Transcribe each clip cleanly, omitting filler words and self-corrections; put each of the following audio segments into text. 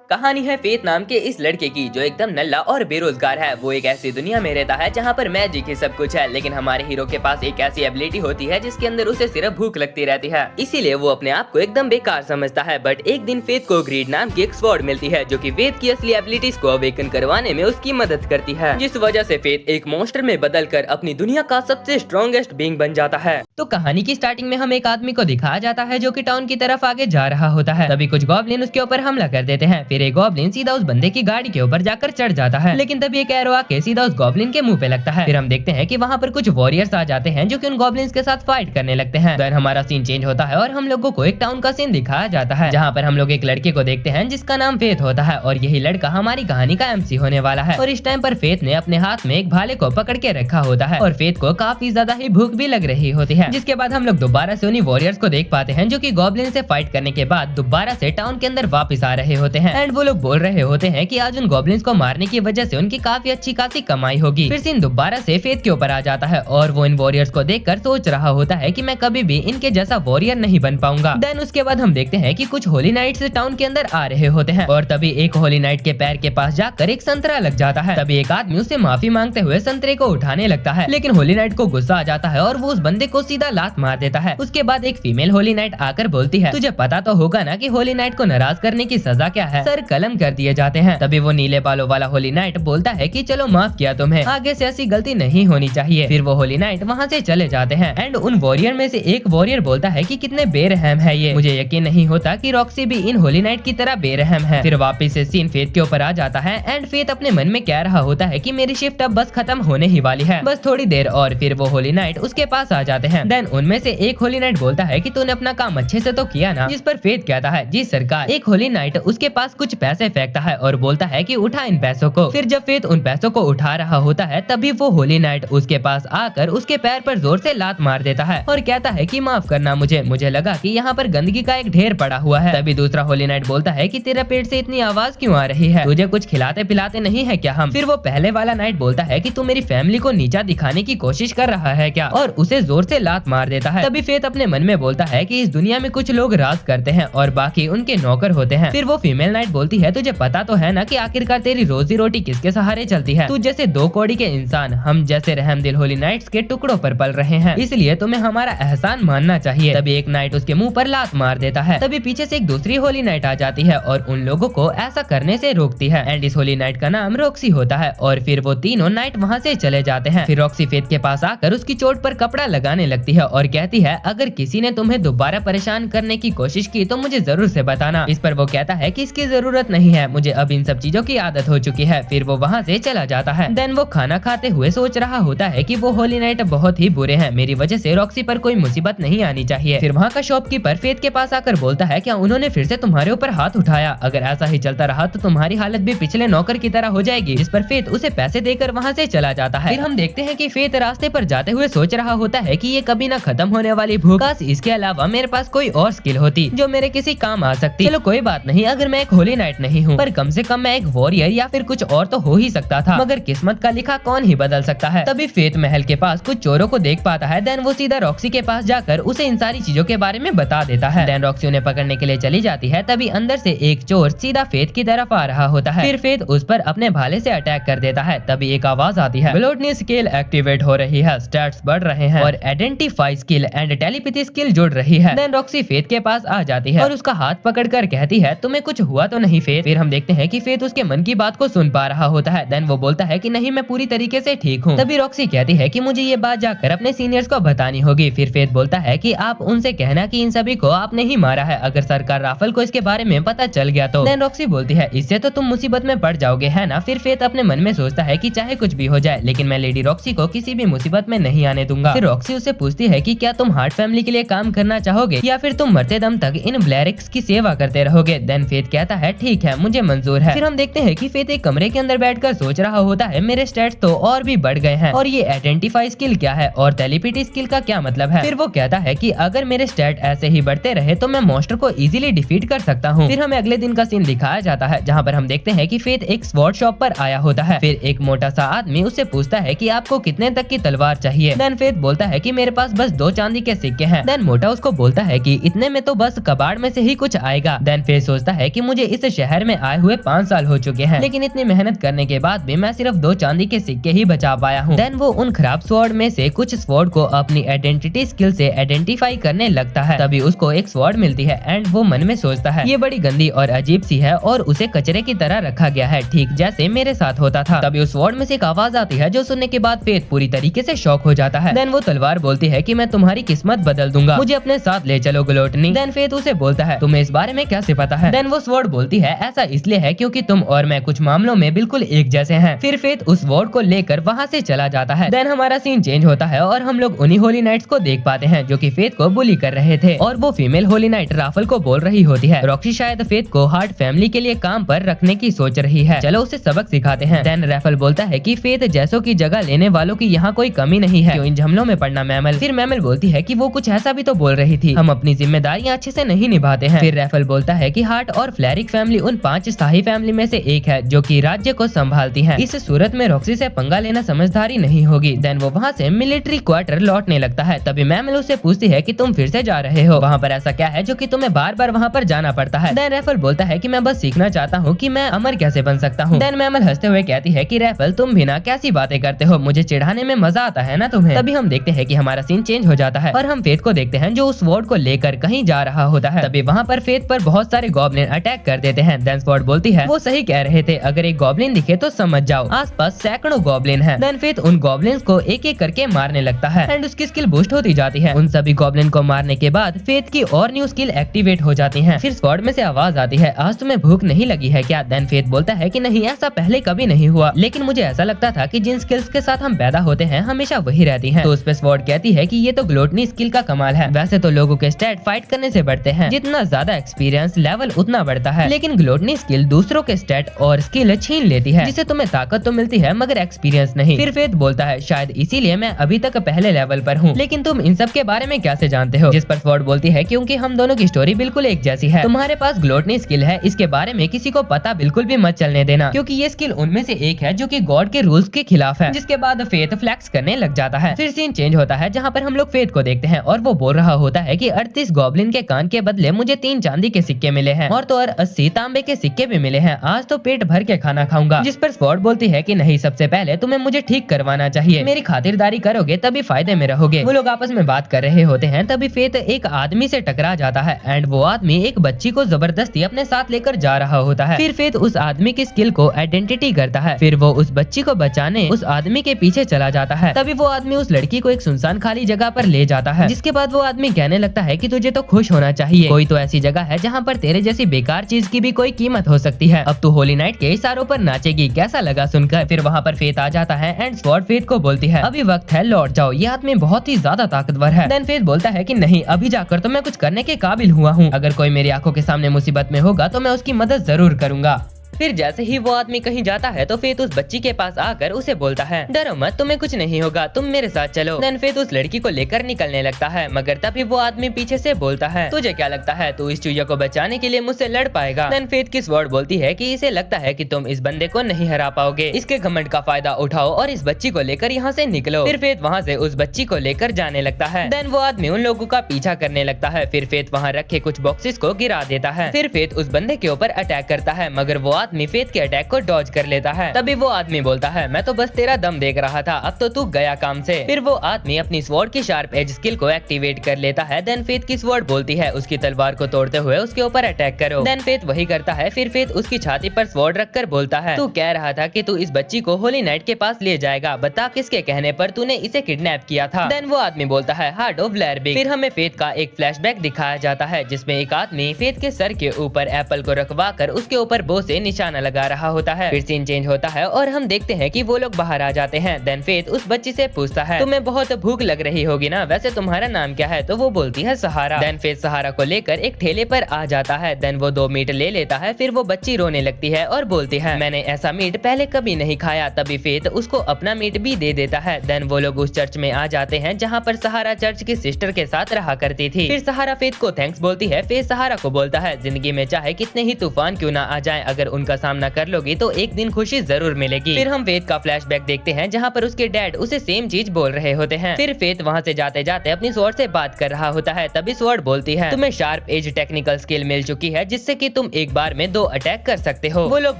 कहानी है फेथ नाम के इस लड़के की जो एकदम नल्ला और बेरोजगार है। वो एक ऐसी दुनिया में रहता है जहाँ पर मैजिक ही सब कुछ है, लेकिन हमारे हीरो के पास एक ऐसी एबिलिटी होती है जिसके अंदर उसे सिर्फ भूख लगती रहती है, इसीलिए वो अपने आप को एकदम बेकार समझता है। बट एक दिन फेथ को ग्रीड नाम की एक स्वॉर्ड मिलती है जो कि फेथ की असली एबिलिटीज को अवेकन करवाने में उसकी मदद करती है, जिस वजह से फेथ एक मॉन्स्टर में बदलकर अपनी दुनिया का सबसे स्ट्रॉन्गेस्ट बीइंग बन जाता है। तो कहानी की स्टार्टिंग में हम एक आदमी को दिखाया जाता है जो कि टाउन की तरफ आगे जा रहा होता है। तभी कुछ गॉब्लिन उसके ऊपर हमला कर देते हैं। फिर एक गॉब्लिन सीधा उस बंदे की गाड़ी के ऊपर जाकर चढ़ जाता है, लेकिन तभी एक एरो आके सीधा उस गॉब्लिन के मुंह पे लगता है। फिर हम देखते हैं कि वहाँ पर कुछ वॉरियर्स आ जाते हैं जो कि उन गॉब्लिन्स के साथ फाइट करने लगते हैं। देन हमारा सीन चेंज होता है और हम लोगों को एक टाउन का सीन दिखाया जाता है जहाँ पर हम लोग एक लड़के को देखते हैं जिसका नाम फेथ होता है और यही लड़का हमारी कहानी का एमसी होने वाला है। और इस टाइम पर फेथ ने अपने हाथ में एक भाले को पकड़ के रखा होता है और फेथ को काफी ज्यादा ही भूख भी लग रही होती है, जिसके बाद हम लोग दोबारा से उन्हीं वॉरियर्स को देख पाते हैं जो कि गॉब्लिन से फाइट करने के बाद दोबारा से टाउन के अंदर वापस आ रहे होते हैं। एंड वो लोग बोल रहे होते हैं कि आज उन गॉब्लिन्स को मारने की वजह से उनकी काफी अच्छी खासी कमाई होगी। फिर सीन दोबारा से फेथ के ऊपर आ जाता है और वो इन वॉरियर्स को देखकर सोच रहा होता है कि मैं कभी भी इनके जैसा वॉरियर नहीं बन पाऊंगा। देन उसके बाद हम देखते हैं कि कुछ होली नाइट्स टाउन के अंदर आ रहे होते हैं और तभी एक होली नाइट के पैर के पास जाकर एक संतरा लग जाता है। तभी एक आदमी उससे माफी मांगते हुए संतरे को उठाने लगता है, लेकिन होली नाइट को गुस्सा आ जाता है और वो उस बंदे को सीधा लात मार देता है। उसके बाद एक फीमेल होली नाइट आकर बोलती है, तुझे पता तो होगा ना कि होली नाइट को नाराज करने की सजा क्या है, सर कलम कर दिए जाते हैं। तभी वो नीले बालों वाला होली नाइट बोलता है कि चलो माफ किया तुम्हें, आगे से ऐसी गलती नहीं होनी चाहिए। फिर वो होली नाइट वहाँ से चले जाते हैं एंड उन वॉरियर में से एक वॉरियर बोलता है कि कितने बेरहम है ये, मुझे यकीन नहीं होता कि रॉक्सी भी इन होली नाइट की तरह बेरहम है। फिर वापस से सीन फेथ के ऊपर आ जाता है एंड फेथ अपने मन में कह रहा होता है कि मेरी शिफ्ट अब बस खत्म होने ही वाली है, बस थोड़ी देर और। फिर वो होली नाइट उसके पास आ जाते हैं। देन उनमें से एक होली नाइट बोलता है कि तूने अपना काम अच्छे से तो किया ना, जिस पर फेथ कहता है जी सरकार। एक होली नाइट उसके पास कुछ पैसे फेंकता है और बोलता है कि उठा इन पैसों को। फिर जब फेथ उन पैसों को उठा रहा होता है तभी वो होली नाइट उसके पास आकर उसके पैर पर जोर से लात मार देता है और कहता है कि माफ करना मुझे लगा कि यहाँ पर गंदगी का एक ढेर पड़ा हुआ है। तभी दूसरा होली नाइट बोलता है कि तेरा पेट से इतनी आवाज क्यों आ रही है, तुझे कुछ खिलाते पिलाते नहीं है क्या हम। फिर वो पहले वाला नाइट बोलता है कि तू मेरी फैमिली को नीचा दिखाने की कोशिश कर रहा है क्या, और उसे जोर से लात मार देता है। तभी फेथ अपने मन में बोलता है कि इस दुनिया में कुछ लोग राज करते हैं और बाकी उनके नौकर होते हैं। फिर वो फीमेल नाइट बोलती है, तुझे पता तो है ना कि आखिरकार तेरी रोजी रोटी किसके सहारे चलती है, तू जैसे दो कौड़ी के इंसान हम जैसे रहमदिल होली नाइट्स के टुकड़ों पर पल रहे हैं, इसलिए तुम्हें हमारा एहसान मानना चाहिए। तभी एक नाइट उसके मुंह पर लात मार देता है। तभी पीछे से एक दूसरी होली नाइट आ जाती है और उन लोगों को ऐसा करने से रोकती है एंड इस होली नाइट का नाम रॉक्सी होता है। और फिर वो तीनों नाइट वहाँ से चले जाते हैं। फिर रॉक्सी फेथ के पास आकर उसकी चोट पर कपड़ा लगाने लगती है और कहती है, अगर किसी ने तुम्हें दोबारा परेशान करने की कोशिश की तो मुझे जरूर से बताना। इस पर वो कहता है कि इसकी जरूरत नहीं है, मुझे अब इन सब चीजों की आदत हो चुकी है। फिर वो वहाँ से चला जाता है। देन वो खाना खाते हुए सोच रहा होता है कि वो होली नाइट बहुत ही बुरे हैं, मेरी वजह से रॉक्सी पर कोई मुसीबत नहीं आनी चाहिए। फिर वहाँ का शॉपकीपर फेथ के पास आकर बोलता है, क्या उन्होंने फिर से तुम्हारे ऊपर हाथ उठाया, अगर ऐसा ही चलता रहा तो तुम्हारी हालत भी पिछले नौकर की तरह हो जाएगी। इस पर फेथ उसे पैसे देकर वहाँ से चला जाता है। फिर हम देखते हैं कि फेथ रास्ते पर जाते हुए सोच रहा होता है कि ये कभी ना खत्म होने वाली भूख, काश इसके अलावा मेरे पास कोई और स्किल होती जो मेरे किसी काम आ सकती। चलो कोई बात नहीं, अगर मैं एक होली नाइट नहीं हूँ पर कम से कम मैं एक वॉरियर या फिर कुछ और तो हो ही सकता था, मगर किस्मत का लिखा कौन ही बदल सकता है। तभी फेथ महल के पास कुछ चोरों को देख पाता है। देन वो सीधा रॉक्सी के पास जाकर उसे इन सारी चीजों के बारे में बता देता है। देन रॉक्सी उन्हें पकड़ने के लिए चली जाती है। तभी अंदर से एक चोर सीधा फेथ की तरफ आ रहा होता है। फिर फेथ उस पर अपने भाले से अटैक कर देता है। तभी एक आवाज आती है, ग्लूटनी स्किल एक्टिवेट हो रही है, स्टैट्स बढ़ रहे हैं और identify skill and telepathy skill जुड़ रही है। देन रॉक्सी फेथ के पास आ जाती है और उसका हाथ पकड़कर कहती है, तुम्हें कुछ हुआ तो नहीं फेथ। फिर हम देखते हैं कि फेथ उसके मन की बात को सुन पा रहा होता है। देन वो बोलता है कि नहीं, मैं पूरी तरीके से ठीक हूँ। तभी रॉक्सी कहती है कि मुझे ये बात जाकर अपने सीनियर्स को बतानी होगी। फिर फेथ बोलता है कि आप उनसे कहना कि इन सभी को आपने ही मारा है, अगर सरकार राफल को इसके बारे में पता चल गया तो। देन रॉक्सी बोलती है, इससे तो तुम मुसीबत में पड़ जाओगे है ना। फिर फेथ अपने मन में सोचता है कि चाहे कुछ भी हो जाए लेकिन मैं लेडी रॉक्सी को किसी भी मुसीबत में नहीं आने दूंगा। फिर रॉक्सी उससे पूछती है कि क्या तुम हार्ट फैमिली के लिए काम करना चाहोगे या फिर तुम मरते दम तक इन ब्लैरिक्स की सेवा करते रहोगे। देन फेथ कहता है, ठीक है, मुझे मंजूर है। फिर हम देखते हैं कि फेथ एक कमरे के अंदर बैठकर सोच रहा होता है, मेरे स्टैट्स तो और भी बढ़ गए हैं और ये आइडेंटिफाई स्किल क्या है और टेलीपैथी स्किल का क्या मतलब है। फिर वो कहता है कि अगर मेरे स्टैट ऐसे ही बढ़ते रहे तो मैं मॉन्स्टर को इजीली डिफीट कर सकता हूँ। फिर हमें अगले दिन का सीन दिखाया जाता है जहाँ पर हम देखते हैं कि फेथ एक स्वॉर्ड शॉप पर आया होता है। फिर एक मोटा सा आदमी उससे पूछता है कि आपको कितने तक की तलवार चाहिए। देन फेथ बोलता है कि मेरे पास बस 2 चांदी के सिक्के हैं। देन मोटा उसको बोलता है कि इतने में तो बस कबाड़ में से ही कुछ आएगा। देन फेथ सोचता है कि मुझे इस शहर में आए हुए 5 साल हो चुके हैं, लेकिन इतनी मेहनत करने के बाद भी मैं सिर्फ 2 चांदी के सिक्के ही बचा पाया हूँ। देन वो उन खराब स्वॉर्ड में से कुछ स्वॉर्ड को अपनी आइडेंटिटी स्किल से आइडेंटिफाई करने लगता है। तभी उसको एक स्वॉर्ड मिलती है एंड वो मन में सोचता है ये बड़ी गंदी और अजीब सी है और उसे कचरे की तरह रखा गया है, ठीक जैसे मेरे साथ होता था। तभी उस स्वॉर्ड में से एक आवाज आती है जो सुनने के बाद फेथ पूरी तरीके से शॉक हो जाता है। देन वो तलवार बोलती है कि मैं तुम्हारी किस्मत बदल दूंगा, मुझे अपने साथ ले चलो ग्लूटनी। देन फेथ उसे बोलता है तुम्हें इस बारे में कैसे पता है? देन वो स्वॉर्ड बोलती है ऐसा इसलिए है क्योंकि तुम और मैं कुछ मामलों में बिल्कुल एक जैसे हैं। फिर फेथ उस स्वॉर्ड को लेकर वहाँ से चला जाता है। देन हमारा सीन चेंज होता है और हम लोग उन्हीं होली नाइट्स को देख पाते हैं जो कि फेथ को बुली कर रहे थे और वो फीमेल होली नाइट राफल को बोल रही होती है रॉक्सी शायद फेथ को हार्ट फैमिली के लिए काम पर रखने की सोच रही है, चलो उसे सबक सिखाते हैं। देन राफल बोलता है कि फेथ जैसों की जगह लेने वालों की यहाँ कोई कमी नहीं है, क्यों इन झमलों में पड़ना मैमल। फिर मैमल बोलती है कि वो कुछ ऐसा भी तो बोल रही थी, हम अपनी जिम्मेदारियाँ अच्छे से नहीं निभाते हैं। फिर राफल बोलता है कि हार्ट और फ्लैरिक फैमिली उन 5 स्थायी फैमिली में से एक है जो कि राज्य को संभालती है। इस सूरत में रॉक्सी से पंगा लेना समझदारी नहीं होगी। देन वो वहाँ से मिलिट्री क्वार्टर लौटने लगता है। तभी मैमल उससे पूछती है कि तुम फिर से जा रहे हो, वहाँ पर ऐसा क्या है जो कि तुम्हें बार बार वहाँ पर जाना पड़ता है? देन राफल बोलता है कि मैं बस सीखना चाहता हूँ कि मैं अमर कैसे बन सकता हूँ। देन मैमल हंसते हुए कहती है कि राफल तुम भी ना कैसी बातें करते हो, मुझे चिढ़ाने में मजा आता है ना तुम्हें। तभी हम देखते हैं कि हमारा सीन चेंज हो जाता है और हम फेथ को देखते हैं जो उस स्वॉर्ड को लेकर कहीं जा रहा होता है। तभी वहाँ पर फेथ पर बहुत सारे गॉब्लिन अटैक कर देते हैं। देन स्वॉर्ड बोलती है वो सही कह रहे थे, अगर एक गॉब्लिन दिखे तो समझ जाओ, आसपास सैकड़ों गॉब्लिन हैं। देन फेथ उन गॉब्लिन्स को एक एक करके मारने लगता है एंड उसकी स्किल बूस्ट होती जाती है। उन सभी गॉब्लिन को मारने के बाद फेथ की और न्यू स्किल एक्टिवेट हो जाती है। फिर स्वॉर्ड में से आवाज आती है आज तुम्हें भूख नहीं लगी है क्या? देन फेथ बोलता है कि नहीं, ऐसा पहले कभी नहीं हुआ, लेकिन मुझे ऐसा लगता था कि जिन स्किल्स के साथ हम पैदा होते हैं हमेशा वही रहती हैं। तो उस पे स्वॉर्ड कहती है कि ये तो ग्लूटनी स्किल का कमाल है, वैसे तो लोगों के स्टैट फाइट करने से बढ़ते हैं, जितना ज्यादा एक्सपीरियंस लेवल उतना बढ़ता है, लेकिन ग्लूटनी स्किल दूसरों के स्टैट और स्किल छीन लेती है, जिससे तुम्हें ताकत तो मिलती है मगर एक्सपीरियंस नहीं। फिर फेथ बोलता है शायद इसीलिए मैं अभी तक पहले लेवल पर हूँ, लेकिन तुम इन सब के बारे में कैसे जानते हो? जिस पर स्वॉर्ड बोलती है क्योंकि हम दोनों की स्टोरी बिल्कुल एक जैसी है, तुम्हारे पास ग्लूटनी स्किल है, इसके बारे में किसी को पता बिल्कुल भी मत चलने देना, क्योंकि ये स्किल उनमें से एक है जो कि गॉड के रूल्स के खिलाफ है। जिसके बाद फेथ फ्लैक्स करने लग जाता है। फिर सीन चेंज होता है जहाँ पर हम लोग फेथ को देखते हैं और वो बोल रहा होता है कि 38 गॉब्लिन के कान के बदले मुझे 3 चांदी के सिक्के मिले हैं और तो और 80 तांबे के सिक्के भी मिले हैं, आज तो पेट भर के खाना खाऊंगा। जिस पर स्वॉर्ड बोलती है कि नहीं, सबसे पहले तुम्हें मुझे ठीक करवाना चाहिए, मेरी खातिरदारी करोगे तभी फायदे में रहोगे। वो लोग आपस में बात कर रहे होते हैं तभी फेथ एक आदमी से टकरा जाता है एंड वो आदमी एक बच्ची को जबरदस्ती अपने साथ लेकर जा रहा होता है। फिर फेथ उस आदमी की स्किल को आइडेंटिटी करता है, फिर वो उस बच्ची को बचाने उस आदमी के पीछे चला जाता है। तभी वो आदमी उस लड़की को एक सुनसान खाली जगह पर ले जाता है, जिसके बाद वो आदमी कहने लगता है कि तुझे तो खुश होना चाहिए, कोई तो ऐसी जगह है जहाँ पर तेरे जैसी बेकार चीज की भी कोई कीमत हो सकती है, अब तू होली नाइट के इशारों पर नाचेगी, कैसा लगा सुनकर? फिर वहाँ पर फेथ आ जाता है एंड स्वॉर्ड फेथ को बोलती है अभी वक्त है, लौट जाओ, ये आदमी बहुत ही ज्यादा ताकतवर है। देन फेथ बोलता है कि नहीं, अभी जाकर तो मैं कुछ करने के काबिल हुआ हूँ, अगर कोई मेरी आंखों के सामने मुसीबत में होगा तो मैं उसकी मदद जरूर करूंगा। फिर जैसे ही वो आदमी कहीं जाता है तो फेथ उस बच्ची के पास आकर उसे बोलता है डरो मत, तुम्हें कुछ नहीं होगा, तुम मेरे साथ चलो। देन फेथ उस लड़की को लेकर निकलने लगता है, मगर तभी वो आदमी पीछे से बोलता है तुझे क्या लगता है तू इस चूहे को बचाने के लिए मुझसे लड़ पाएगा? देन फेथ की स्वॉर्ड बोलती है कि इसे लगता है कि तुम इस बंदे को नहीं हरा पाओगे, इसके घमंड का फायदा उठाओ और इस बच्ची को लेकर यहाँ से निकलो। फिर फेथ वहाँ से उस बच्ची को लेकर जाने लगता है। देन वो आदमी उन लोगों का पीछा करने लगता है। फिर फेथ वहाँ रखे कुछ बॉक्सेस को गिरा देता है। फिर फेथ उस बंदे के ऊपर अटैक करता है, मगर वो आदमी फेथ के अटैक को डॉज कर लेता है। तभी वो आदमी बोलता है मैं तो बस तेरा दम देख रहा था, अब तो तू गया काम से। फिर वो आदमी अपनी स्वॉर्ड की शार्प एज स्किल को एक्टिवेट कर लेता है। देन फेथ की स्वॉर्ड बोलती है उसकी तलवार को तोड़ते हुए उसके ऊपर अटैक करो। देन फेथ वही करता है। फिर फेथ उसकी छाती पर स्वॉर्ड रखकर बोलता है तू कह रहा था कि तू इस बच्ची को होली नाइट के पास ले जाएगा, बता किसके कहने पर तूने इसे किडनैप किया था? देन वो आदमी बोलता है हार्ट ऑफ ब्लैरबिग। फिर हमें फेथ का एक फ्लैशबैक दिखाया जाता है जिसमें एक आदमी फेथ के सर के ऊपर एप्पल को रखवा कर उसके ऊपर बो से निशाना लगा रहा होता है। फिर सीन चेंज होता है और हम देखते हैं कि वो लोग बाहर आ जाते हैं। देन फेथ उस बच्ची से पूछता है तुम्हें बहुत भूख लग रही होगी ना, वैसे तुम्हारा नाम क्या है? तो वो बोलती है सहारा। देन फेथ सहारा को लेकर एक ठेले पर आ जाता है। देन वो 2 मीट ले लेता है। फिर वो बच्ची रोने लगती है और बोलती है मैंने ऐसा मीट पहले कभी नहीं खाया। तभी फेथ उसको अपना मीट भी दे देता है। देन वो लोग उस चर्च में आ जाते हैं जहाँ पर सहारा चर्च की सिस्टर के साथ रहा करती थी। फिर सहारा फेथ को थैंक्स बोलती है। फेथ सहारा को बोलता है जिंदगी में चाहे कितने ही तूफान क्यों ना आ जाएं, अगर उनका का सामना कर लोगी तो एक दिन खुशी जरूर मिलेगी। फिर हम फेथ का फ्लैशबैक देखते हैं जहाँ पर उसके डैड उसे सेम चीज बोल रहे होते हैं। फिर फेथ वहाँ से जाते जाते अपनी स्वॉर्ड से बात कर रहा होता है। तभी स्वॉर्ड बोलती है, तुम्हें शार्प एज टेक्निकल स्किल मिल चुकी है जिससे कि तुम एक बार में 2 अटैक कर सकते हो। वो लोग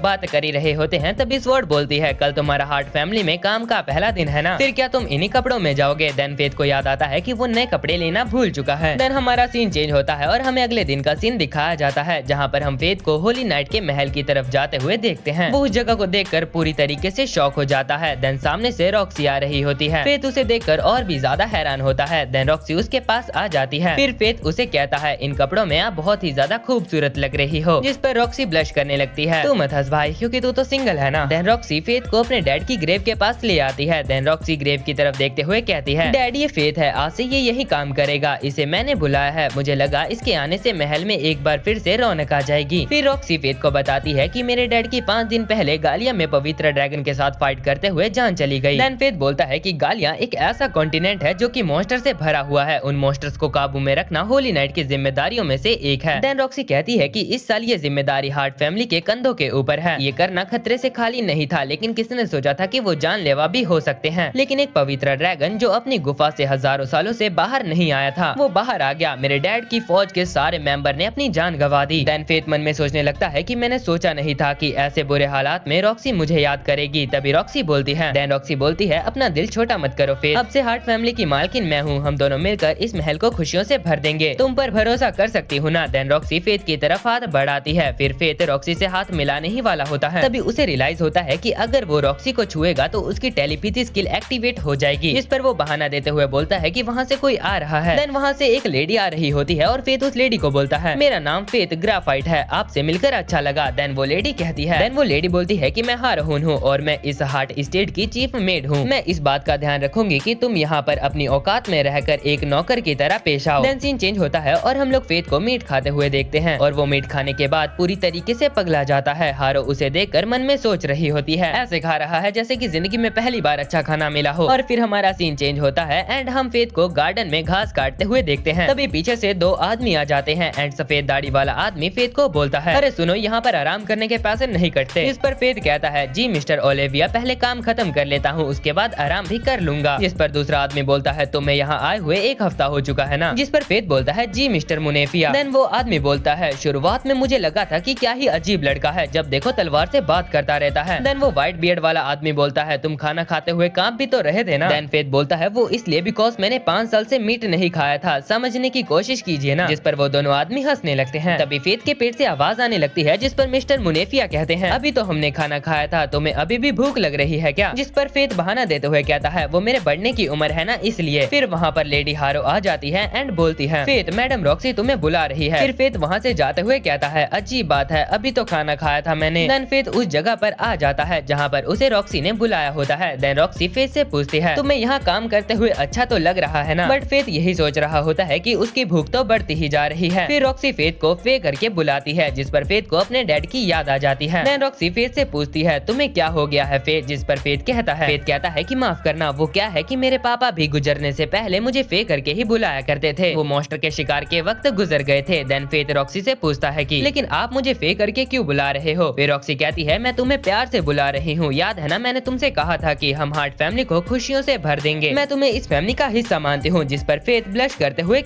बात कर ही रहे होते हैं। तभी स्वॉर्ड बोलती है, कल तुम्हारा हार्ट फैमिली में काम का पहला दिन है ना, फिर क्या तुम इन्हीं कपड़ों में जाओगे? देन फेथ को याद आता है कि वो नए कपड़े लेना भूल चुका है। देन हमारा सीन चेंज होता है और हमें अगले दिन का सीन दिखाया जाता है जहाँ पर हम फेथ को होली नाइट के महल की तरफ जाते हुए देखते हैं। वो उस जगह को देखकर पूरी तरीके से शॉक हो जाता है। देन सामने से रॉक्सी आ रही होती है। फेथ उसे देखकर और भी ज्यादा हैरान होता है। देन रॉक्सी उसके पास आ जाती है। फिर फेथ उसे कहता है, इन कपड़ों में आप बहुत ही ज्यादा खूबसूरत लग रही हो। जिस पर रॉक्सी ब्लश करने लगती है। तू मत हंस भाई, क्योंकि तू तो सिंगल है ना। देन रॉक्सी फेथ को अपने डैड की ग्रेव के पास ले आती है। देन रॉक्सी ग्रेव की तरफ देखते हुए कहती है, डैड ये फेथ है, आज से ये यही काम करेगा, इसे मैंने बुलाया है, मुझे लगा इसके आने से महल में एक बार फिर से रौनक आ जाएगी। फिर रॉक्सी फेथ को बताती है कि मेरे डैड की 5 दिन पहले गालिया में पवित्र ड्रैगन के साथ फाइट करते हुए जान चली गई। देन फेथ बोलता है कि गालिया एक ऐसा कॉन्टिनेंट है जो कि मॉन्स्टर से भरा हुआ है, उन मॉन्स्टर्स को काबू में रखना होली नाइट की जिम्मेदारियों में से एक है। देन रॉक्सी कहती है कि इस साल ये जिम्मेदारी हार्ट फैमिली के कंधों के ऊपर है। ये करना खतरे से खाली नहीं था, लेकिन किसने सोचा था कि वो जानलेवा भी हो सकते हैं। लेकिन एक पवित्र ड्रैगन जो अपनी गुफा से हजारों सालों से बाहर नहीं आया था, वो बाहर आ गया। मेरे डैड की फौज के सारे मेंबर ने अपनी जान गंवा दी। देन फेथ मन में सोचने लगता है कि मैंने सोचा नहीं था कि ऐसे बुरे हालात में रॉक्सी मुझे याद करेगी। तभी रॉक्सी बोलती है, देन रॉक्सी बोलती है, अपना दिल छोटा मत करो फेथ, अब से हार्ट फैमिली की मालकिन मैं हूँ, हम दोनों मिलकर इस महल को खुशियों से भर देंगे, तुम पर भरोसा कर सकती हूँ ना। देन रॉक्सी फेथ की तरफ हाथ बढ़ाती है। फिर फेथ रॉक्सी से हाथ मिलाने ही वाला होता है। तभी उसे रियलाइज होता है कि अगर वो रॉक्सी को छुएगा तो उसकी टेलीपैथी स्किल एक्टिवेट हो जाएगी। इस पर वो बहाना देते हुए बोलता है कि वहाँ से कोई आ रहा है। देन वहाँ से एक लेडी आ रही होती है और फेथ उस लेडी को बोलता है, मेरा नाम फेथ ग्राफाइट है, आपसे मिलकर अच्छा लगा। देन वो लेडी कहती है, देन वो लेडी बोलती है कि मैं हारहून हूँ और मैं इस हार्ट स्टेट की चीफ मेड हूँ, मैं इस बात का ध्यान रखूंगी कि तुम यहाँ पर अपनी औकात में रहकर एक नौकर की तरह पेश आओ। देन सीन चेंज होता है और हम लोग फेथ को मीट खाते हुए देखते हैं और वो मीट खाने के बाद पूरी तरीके से पगला जाता है। हारो उसे देखकर मन में सोच रही होती है, ऐसे खा रहा है जैसे कि जिंदगी में पहली बार अच्छा खाना मिला हो। और फिर हमारा सीन चेंज होता है एंड हम फेथ को गार्डन में घास काटते हुए देखते हैं। तभी पीछे से 2 आदमी आ जाते हैं एंड सफेद दाढ़ी वाला आदमी फेथ को बोलता है, अरे सुनो, यहाँ पर आराम करने के पैसे नहीं कटते। इस पर फेथ कहता है, जी मिस्टर ओलिविया, पहले काम खत्म कर लेता हूँ, उसके बाद आराम भी कर लूंगा। जिस पर दूसरा आदमी बोलता है, तुम्हें यहाँ आए हुए 1 हफ्ता हो चुका है ना। जिस पर फेथ बोलता है, जी मिस्टर मुनेफिया। देन वो आदमी बोलता है, शुरुआत में मुझे लगा था कि क्या ही अजीब लड़का है, जब देखो तलवार से बात करता रहता है। देन वो व्हाइट बियर्ड वाला आदमी बोलता है, तुम खाना खाते हुए काम भी तो रहे थे ना। देन फेथ बोलता है, वो इसलिए बिकॉज मैंने 5 साल से मीट नहीं खाया था, समझने की कोशिश कीजिए ना। जिस पर वो दोनों आदमी हंसने लगते हैं। तभी फेथ के पेट से आवाज आने लगती है जिस पर मिस्टर मुनेफिया कहते हैं, अभी तो हमने खाना खाया था, तुम्हें अभी भी भूख लग रही है क्या? जिस पर फेथ बहाना देते हुए कहता है, वो मेरे बढ़ने की उम्र है ना इसलिए। फिर वहाँ पर लेडी हारो आ जाती है एंड बोलती है, फेथ मैडम रॉक्सी तुम्हें बुला रही है। फिर फेथ वहाँ से जाते हुए कहता है, अजीब बात है, अभी तो खाना खाया था मैंने। देन फेथ उस जगह पर आ जाता है जहाँ पर उसे रॉक्सी ने बुलाया होता है। देन रॉक्सी फेथ से पूछती है, तुम्हें यहाँ काम करते हुए अच्छा तो लग रहा है ना? बट फेथ यही सोच रहा होता है कि उसकी भूख तो बढ़ती ही जा रही है। फिर रॉक्सी फेथ को फे करके बुलाती है जिस पर फेथ को अपने डैड की याद आ जाती है। देन रॉक्सी फेथ से पूछती है, तुम्हें क्या हो गया है फेथ? जिस पर फेथ कहता है कि माफ करना, वो क्या है कि मेरे पापा भी गुजरने से पहले मुझे फे करके ही बुलाया करते थे, वो मॉन्स्टर के शिकार के वक्त गुजर गए थे। देन फेथ रॉक्सी से पूछता है कि लेकिन आप मुझे फे करके क्यों बुला रहे हो? फिर रॉक्सी कहती है, मैं तुम्हें प्यार से बुला रही हूँ, याद है ना मैंने तुमसे कहा था कि हम हार्ट फैमिली को खुशियों से भर देंगे, मैं तुम्हें इस फैमिली का हिस्सा मानती हूँ। जिस पर फेथ ब्लश करते हुए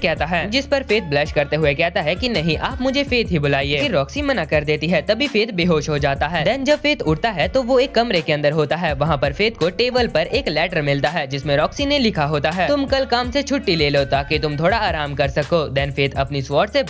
कहता है कि नहीं, आप मुझे फेथ ही बुलाइए। फिर रॉक्सी मना कर देती है। तभी फेथ बेहोश हो जाता है। देन जब फेथ उठता है तो वो एक कमरे के अंदर होता है। वहाँ पर फेथ को टेबल पर एक लेटर मिलता है जिसमें रॉक्सी ने लिखा होता है, तुम कल काम से छुट्टी ले लो ताकि तुम थोड़ा आराम कर सको। देन फेथ अपनी स्वॉर्ड से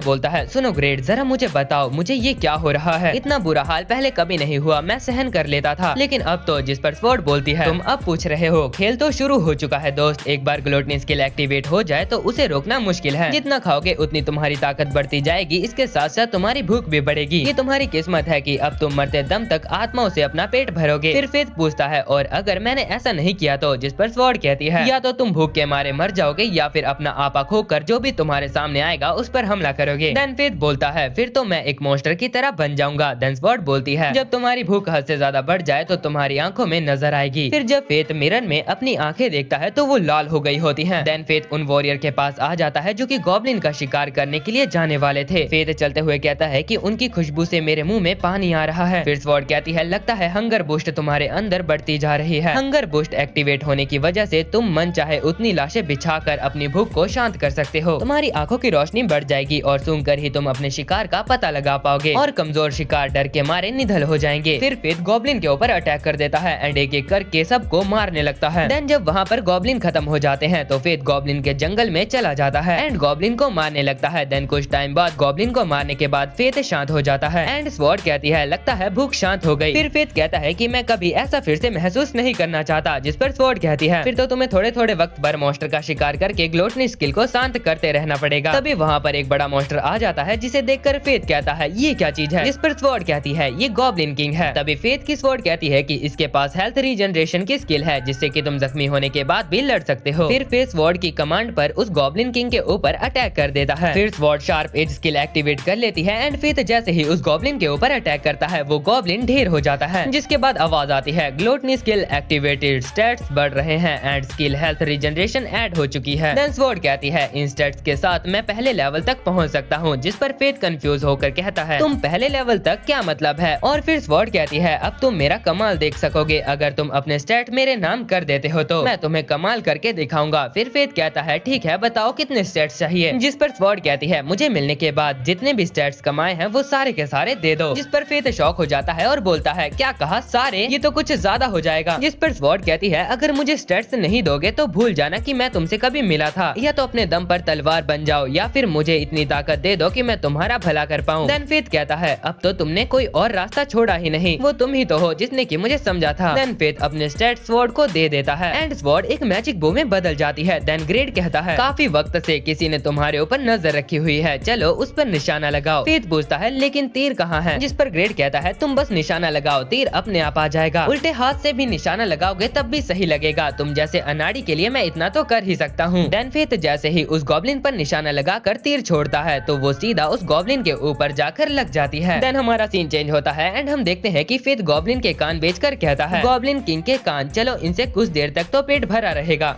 बोलता है, सुनो ग्रेट, जरा मुझे बताओ, मुझे ये क्या हो रहा है? इतना बुरा हाल पहले कभी नहीं हुआ, मैं सहन कर लेता था, लेकिन अब तो। जिस पर स्वॉर्ड बोलती है, तुम अब पूछ रहे हो, खेल तो शुरू हो चुका है दोस्त, एक बार ग्लूटनी स्किल एक्टिवेट हो जाए तो उसे रोकना मुश्किल है, जितना खाओगे उतनी तुम्हारी ताकत बढ़ती जाएगी, इसके साथ साथ तुम्हारी भूख भी बढ़ेगी, ये तुम्हारी किस्मत है कि अब तुम मरते दम तक आत्माओं से अपना पेट भरोगे। फिर फेथ पूछता है, और अगर मैंने ऐसा नहीं किया तो? जिस पर स्वॉर्ड कहती है, या तो तुम भूख के मारे मर जाओगे या फिर अपना आपा खोकर जो भी तुम्हारे सामने आएगा उस पर हमला करोगे। देन फेथ बोलता है, फिर तो मैं एक मॉन्स्टर की तरह बन जाऊंगा। देन स्वॉर्ड बोलती है, जब तुम्हारी भूख हद से ज्यादा बढ़ जाए तो तुम्हारी आंखों में नजर आएगी। फिर जब फेथ मिरर में अपनी आंखें देखता है तो वो लाल हो गई होती हैं। देन फेथ उन वॉरियर के पास आ जाता है जो कि गॉब्लिन का शिकार करने के लिए जाने वाले थे। फेथ चलते हुए कहता है कि उनकी खुशबू से मेरे मुंह में पानी आ रहा है। फिर स्वॉर्ड कहती है लगता है हंगर बूस्ट तुम्हारे अंदर बढ़ती जा रही है। हंगर बूस्ट एक्टिवेट होने की वजह से तुम मन चाहे उतनी लाशें बिछाकर अपनी भूख को शांत कर सकते हो। तुम्हारी आंखों की रोशनी बढ़ जाएगी और सूंघकर ही तुम अपने शिकार का पता लगा पाओगे और कमजोर शिकार डर के मारे निधल हो जाएंगे। फिर फेथ गॉब्लिन के ऊपर अटैक कर देता है एंड एक एक करके सबको मारने लगता है। देन जब वहाँ पर गॉब्लिन खत्म हो जाते हैं तो फेथ गॉब्लिन के जंगल में चला जाता है एंड गॉब्लिन को मारने लगता है। देन कुछ टाइम बाद गॉब्लिन को मारने के बाद फेथ शांत हो जाता है एंड स्वॉर्ड कहती है लगता है भूख शांत हो गई। फिर फेथ कहता है कि मैं कभी ऐसा फिर से महसूस नहीं करना चाहता, जिस पर स्वॉर्ड कहती है फिर तो तुम्हें थोड़े थोड़े वक्त पर मॉन्स्टर का शिकार करके ग्लूटनी स्किल को शांत करते रहना पड़ेगा। तभी वहाँ पर एक बड़ा मॉन्स्टर आ जाता है जिसे देखकर फेथ कहता है ये क्या चीज है, जिस पर स्वॉर्ड कहती है ये गॉब्लिन किंग है। तभी फेथ की स्वॉर्ड कहती है कि इसके पास हेल्थ रीजनरेशन की स्किल है जिससे कि तुम जख्मी होने के बाद भी लड़ सकते हो। फिर फेथ स्वॉर्ड की कमांड पर उस गॉब्लिन किंग के ऊपर अटैक कर देता है। फिर sword sharp edge skill activate कर लेती है एंड फेथ जैसे ही उस गॉब्लिन के ऊपर अटैक करता है वो गॉब्लिन ढेर हो जाता है, जिसके बाद आवाज आती है ग्लूटनी स्किल एक्टिवेटेड, स्टैट्स बढ़ रहे हैं and skill health regeneration add हो चुकी है। देन स्वॉर्ड कहती है इन स्टैट्स के साथ मैं पहले लेवल तक पहुंच सकता हूं, जिस पर फेथ कंफ्यूज होकर कहता है तुम पहले लेवल तक क्या मतलब है। और फिर स्वॉर्ड कहती है अब तुम मेरा कमाल देख सकोगे, अगर तुम अपने स्टैट मेरे नाम कर देते हो तो मैं तुम्हें कमाल करके दिखाऊंगा। फिर फेथ कहता है ठीक है बताओ कितने स्टैट्स चाहिए, जिस पर स्वॉर्ड कहती है मुझे मिलने के बाद जितने भी स्टैट्स कमाए हैं वो सारे के सारे दे दो। जिस पर फेथ शॉक हो जाता है और बोलता है क्या कहा सारे, ये तो कुछ ज्यादा हो जाएगा। जिस पर स्वॉर्ड कहती है अगर मुझे स्टैट्स नहीं दोगे तो भूल जाना कि मैं तुमसे कभी मिला था, या तो अपने दम पर तलवार बन जाओ या फिर मुझे इतनी ताकत दे दो कि मैं तुम्हारा भला कर पाऊँ। देन फेथ कहता है अब तो तुमने कोई और रास्ता छोड़ा ही नहीं, वो तुम ही तो हो जिसने कि मुझे समझा था। देन फेथ अपने स्टैट स्वॉर्ड को दे देता है एंड स्वॉर्ड एक मैजिक बो में बदल जाती है। देन ग्रेड कहता है काफी वक्त से किसी ने तुम्हारे ऊपर नजर रखी हुई है, चलो उस पर निशाना लगाओ। फेथ पूछता है लेकिन तीर कहाँ है, जिस पर ग्रेड कहता है तुम बस निशाना लगाओ तीर अपने आप आ जाएगा, उल्टे हाथ से भी निशाना लगाओगे तब भी सही लगेगा, तुम जैसे अनाड़ी के लिए मैं इतना तो कर ही सकता हूँ। देन फेथ जैसे ही उस गॉब्लिन पर निशाना लगाकर तीर छोड़ता है तो वो सीधा उस गॉब्लिन के ऊपर जाकर लग जाती है। देन हमारा सीन चेंज होता है एंड हम देखते हैं कि फेथ गॉब्लिन के कान बेचकर कहता है गॉब्लिन किंग के कान, चलो इनसे कुछ देर तक तो पेट भरा रहेगा।